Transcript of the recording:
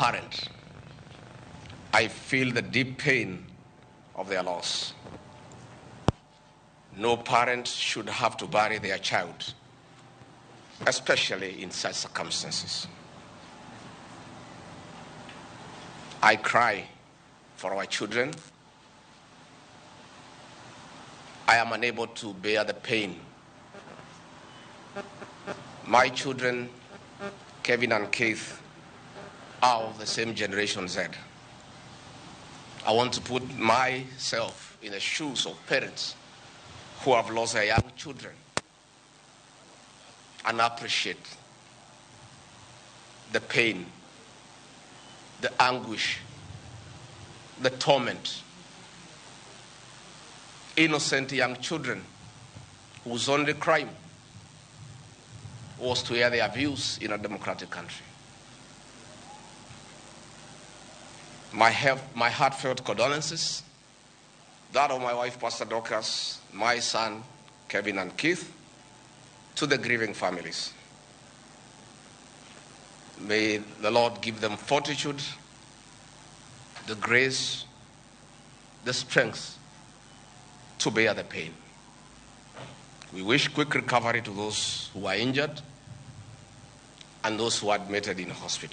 parent, I feel the deep pain of their loss. No parent should have to bury their child, especially in such circumstances. I cry for our children. I am unable to bear the pain. My children, Kevin and Keith, are of the same generation Z. I want to put myself in the shoes of parents who have lost their young children and appreciate the pain, the anguish, the torment. Innocent young children whose only crime was to air their views in a democratic country. My heartfelt condolences, that of my wife, Pastor Dorcas, my son, Kevin and Keith, to the grieving families. May the Lord give them fortitude, the grace, the strength to bear the pain. We wish quick recovery to those who are injured and those who are admitted in hospital.